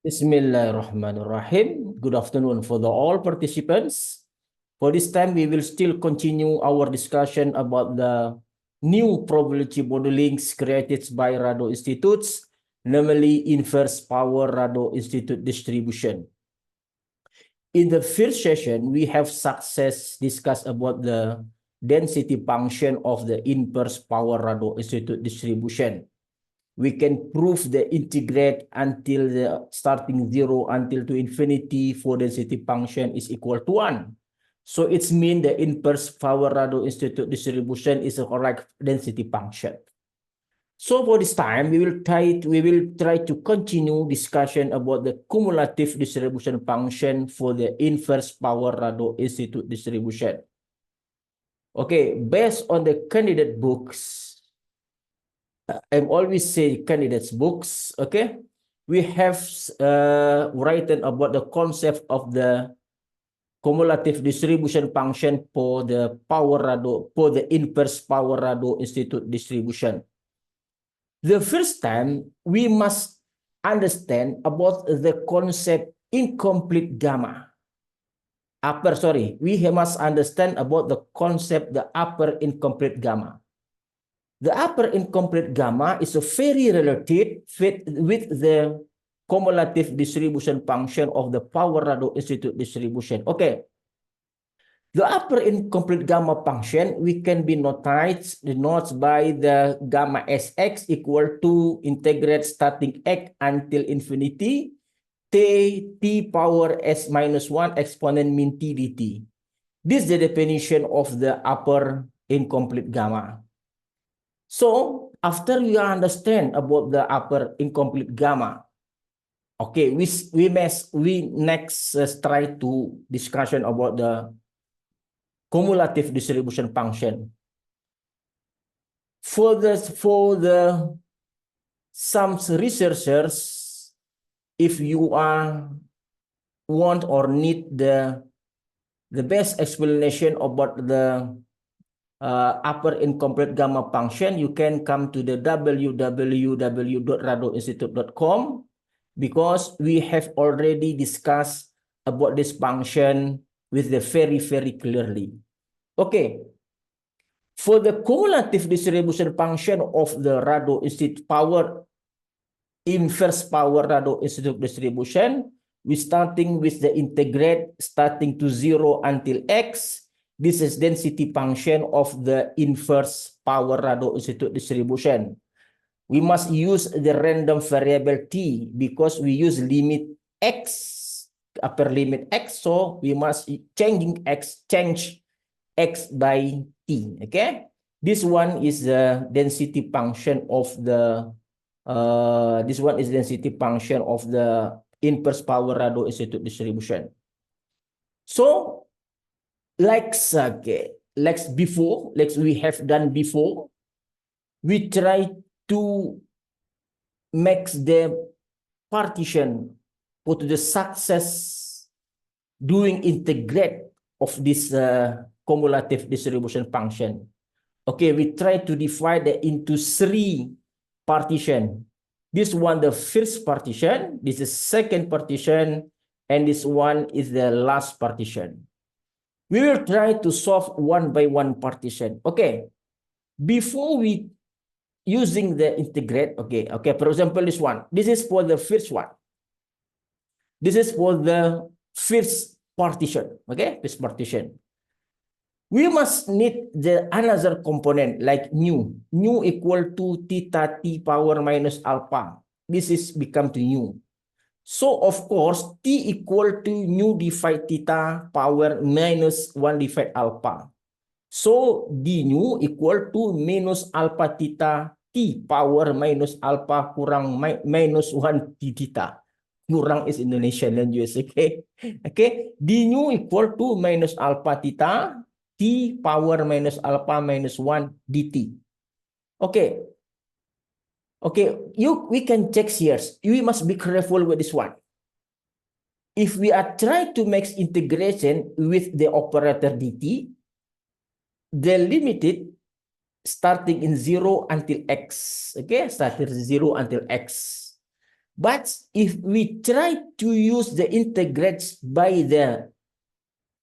Bismillahirrahmanirrahim. Good afternoon for all participants. For this time, we will still continue our discussion about the new probability modelings created by Rado Institutes, namely inverse power Rado Institute distribution. In the first session, we have success discussed about the density function of the inverse power Rado Institute distribution. We can prove the integrate until the starting 0 until to infinity for density function is equal to 1. So it's mean the inverse Power-Rado Institute distribution is a correct density function. So for this time, we will try to continue discussion about the cumulative distribution function for the inverse Power-Rado Institute distribution. Okay, based on the candidate books, I'm always say candidates books, okay? We have written about the concept of the cumulative distribution function for the inverse Power-Rado Institute distribution. The first time, we must understand about the concept incomplete gamma. We must understand about the concept the upper incomplete gamma. The upper incomplete gamma is a very related with the cumulative distribution function of the Power-Rado Institute distribution. Okay. The upper incomplete gamma function, we can be denotes by the gamma Sx equal to integrate starting x until infinity t power s minus 1 exponent min t dt. This is the definition of the upper incomplete gamma. So after we understand about the upper incomplete gamma, okay, we next try to discussion about the cumulative distribution function. For some researchers, if you want or need the best explanation about the upper incomplete gamma function, you can come to the www.radoinstitute.com because we have already discussed about this function with the very clearly. Okay. For the cumulative distribution function of the Rado Institute inverse power Rado Institute distribution, we starting with the integrate starting to 0 until x. This is density function of the inverse Power-Rado Institute distribution. We must use the random variable t because we use limit x, upper limit x, so we must change x by t. Okay, this one is the density function of the inverse Power-Rado Institute distribution. So like we have done before, we try to make the partition put the success doing integrate of this cumulative distribution function. Okay, we try to divide it into 3 partition. This one the first partition, this is second partition, and this one is the last partition. We will try to solve one by one partition. Okay. Before we using the integrate, okay. For example, this one. This is for the first one. This is for the first partition. Okay, first partition. We must need the another component like nu. Nu equal to theta t power minus alpha. This is become to nu. So, of course, t equal to nu divide theta power minus 1 divide alpha. So, d nu equal to minus alpha theta t power minus alpha kurang minus 1 t theta. Kurang is Indonesian language, okay? Okay, d nu equal to minus alpha theta t power minus alpha minus 1 dt. Okay. Okay, we can check here. We must be careful with this one. If we are trying to make integration with the operator dt, the limited starting in 0 until x. Okay, starting 0 until x. But if we try to use the integrates by the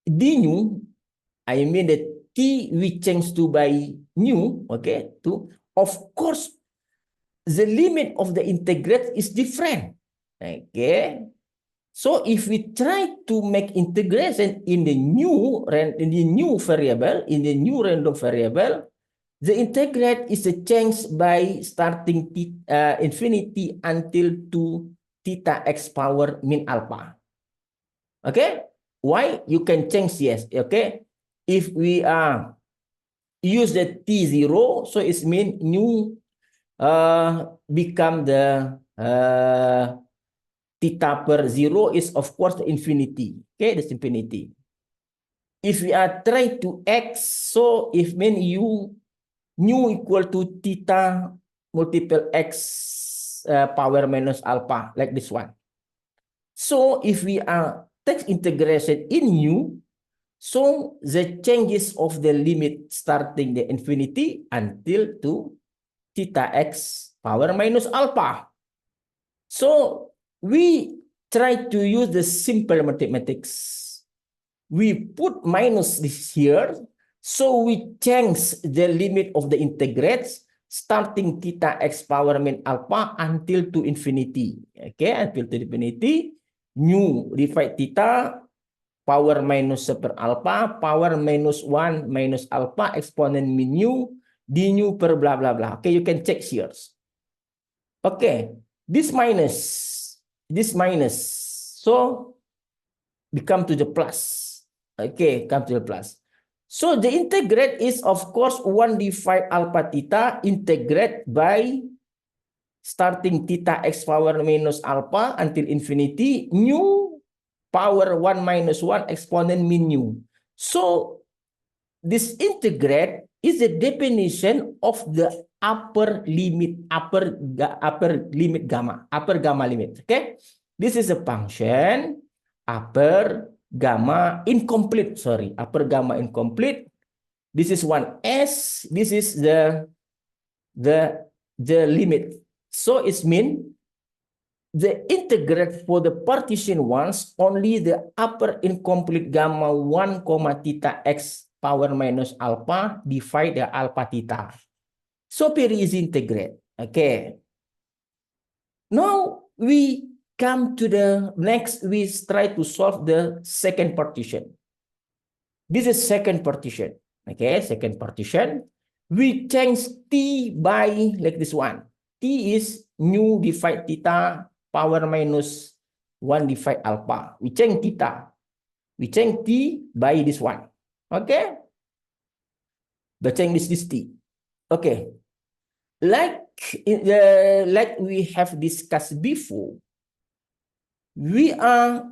d nu, I mean the t we change to by nu, okay, to, of course, the limit of the integrate is different, okay. So if we try to make integration in the new variable, in the new random variable, the integrate is changed by starting infinity until to theta x power min alpha. Okay, why? You can change, yes. Okay, if we use the t0, so it means new become the theta per 0 is of course the infinity. Okay, that's infinity. If we are try to x, so if mean nu equal to theta multiple x power minus alpha, like this one. So if we are take integration in nu, so the changes of the limit starting the infinity until to theta x power minus alpha. So we try to use the simple mathematics. We put minus this here, so we change the limit of the integrates starting theta x power min alpha until to infinity. Okay, until to infinity, nu divide theta power minus per alpha power minus 1 minus alpha exponent min nu d nu per blah blah blah. Okay, you can check here. Okay, this minus, so become to the plus. Okay, come to the plus. So the integrate is of course 1 divide alpha theta integrate by starting theta x power minus alpha until infinity nu power 1 minus 1 exponent min nu. So this integrate is the definition of the upper limit gamma limit. Okay, this is a function upper gamma incomplete. Sorry, upper gamma incomplete. This is 1s. This is the limit. So it means the integrate for the partition ones only the upper incomplete gamma 1 comma theta x power minus alpha divide the alpha theta. So very easy integrate. Okay. Now we come to the next. We try to solve the second partition. This is second partition. Okay, second partition. We change t by like this one. T is nu divide theta power minus 1 divide alpha. We change theta. We change t by this one. Okay. But change this t. Okay. Like we have discussed before, there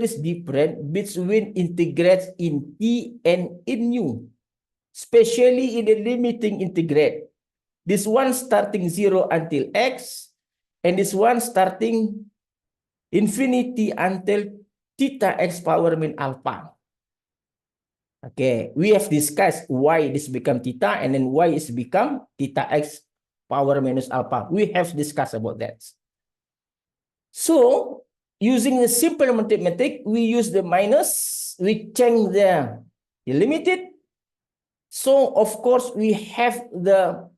is difference between integrates in t and in nu, especially in the limiting integrate. This one starting 0 until x, and this one starting infinity until theta x power min alpha. Okay, we have discussed why this become theta and then why it's become theta x power minus alpha. We have discussed about that. So using the simple mathematics, we use the minus, we change the limited. So of course we have the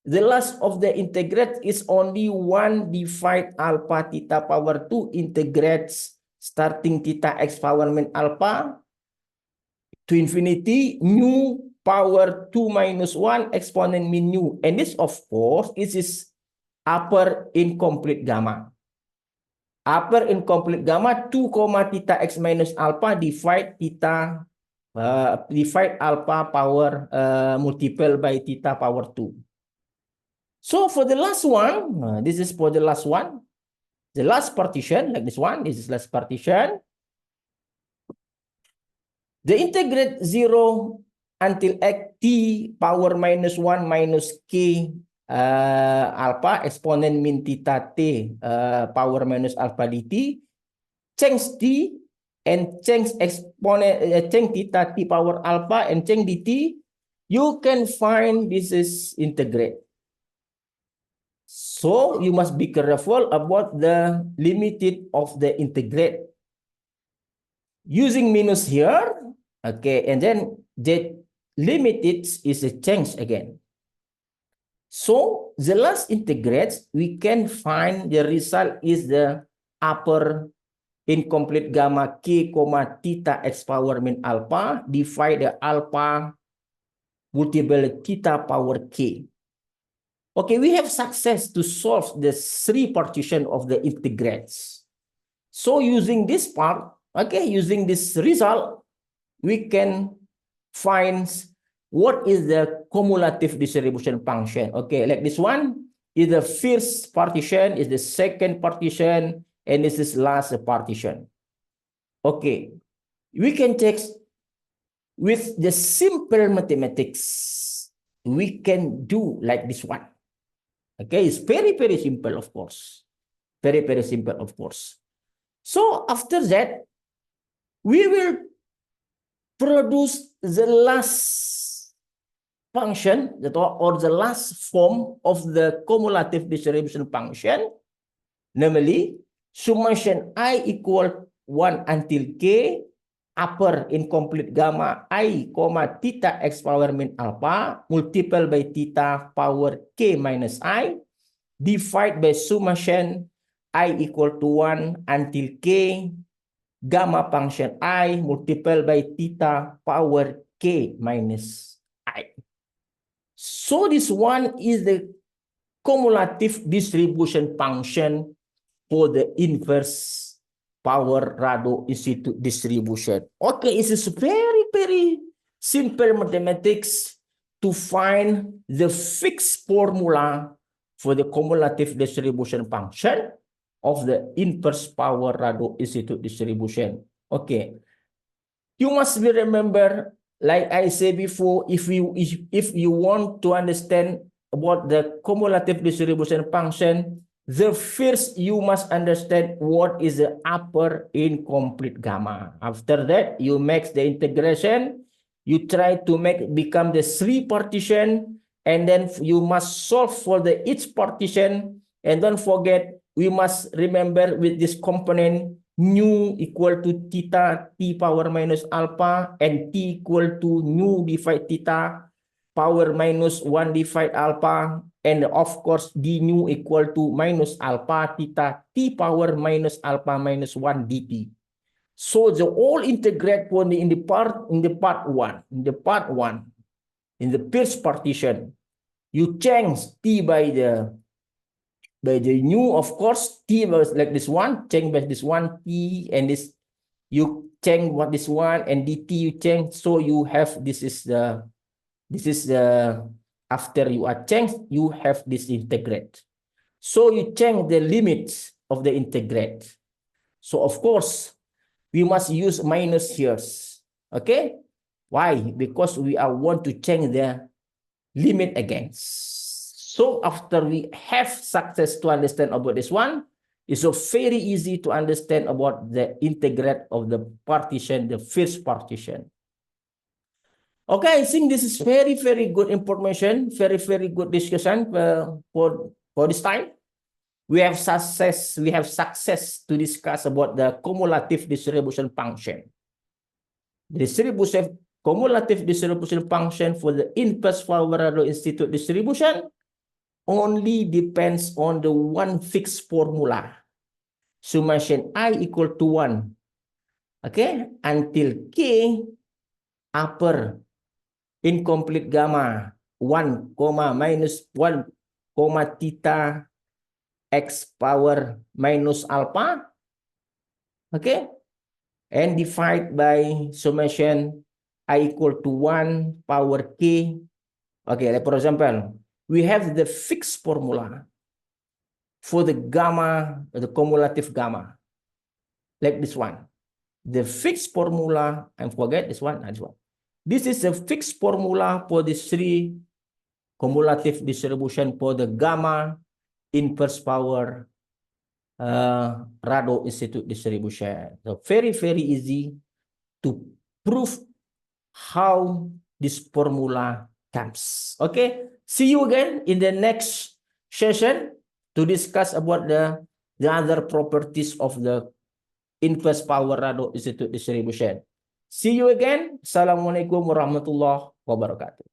last of the integrate is only 1 divide alpha theta power 2 integrates starting theta x power min alpha to infinity nu power 2 minus 1 exponent min nu. And this of course is upper incomplete gamma. Upper incomplete gamma 2 comma theta x minus alpha divide theta divide alpha power multiple by theta power 2. So for the last one, this is for the last one. The last partition, like this one, this is last partition. The integrate 0 until x t power minus 1 minus k alpha exponent min theta t power minus alpha dt, change t and change exponent change theta t power alpha and change dt, you can find this is integrate. So you must be careful about the limited of the integrate. Using minus here, okay, and then the limited is a change again. So the last integrate, we can find the result is the upper incomplete gamma k comma theta x power min alpha divide the alpha multiple theta power k. Okay, we have success to solve the three partition of the integrants. So using this part, okay, using this result, we can find what is the cumulative distribution function. Okay, like this one is the first partition, is the second partition, and this is last partition. Okay, we can check with the simple mathematics. We can do like this one. Okay, it's very, very simple, of course. Very, very simple, of course. So after that, we will produce the last function or the last form of the cumulative distribution function, namely summation I equal 1 until k upper incomplete gamma I comma theta x power min alpha multiple by theta power k minus I divide by summation I equal to 1 until k gamma function I multiple by theta power k minus I. So this one is the cumulative distribution function for the inverse power Rado institute distribution. Okay, it is very, very simple mathematics to find the fixed formula for the cumulative distribution function of the inverse power Rado institute distribution. Okay, you must be remember, like I said before, if you want to understand about the cumulative distribution function, the first you must understand what is the upper incomplete gamma. After that, you make the integration. You try to make become the three partition, and then you must solve for the each partition. And don't forget, we must remember with this component nu equal to theta t power minus alpha and t equal to nu divide theta power minus 1 divide alpha, and of course d nu equal to minus alpha theta t power minus alpha minus 1 dt. So the all integrate for in the part one, in the first partition, you change t by the nu, of course, t was like this one, change by this one t, and this you change what this one, and dt you change, so you have this is the after you are changed, you have this integrate. So you change the limits of the integrate. So of course, we must use minus here. Okay? Why? Because we are want to change the limit again. So after we have success to understand about this one, it's so very easy to understand about the integrate of the partition, the first partition. Okay, I think this is very, very good information, very, very good discussion for this time. We have success to discuss about the cumulative distribution function. The cumulative distribution function for the inverse Rado institute distribution only depends on the one fixed formula. Summation I equal to 1. Okay, until k upper incomplete gamma 1, minus 1, theta x power minus alpha, okay, and divide by summation I equal to 1 power k. Okay, like for example, we have the fixed formula for the gamma, the cumulative gamma, like this one. The fixed formula, and forget this one, this one. This is a fixed formula for the three cumulative distribution for the gamma inverse power Rado institute distribution. So very, very easy to prove how this formula comes. Okay, see you again in the next session. to discuss about the other properties of the inverse power radial institute distribution. See you again. Assalamualaikum warahmatullahi wabarakatuh.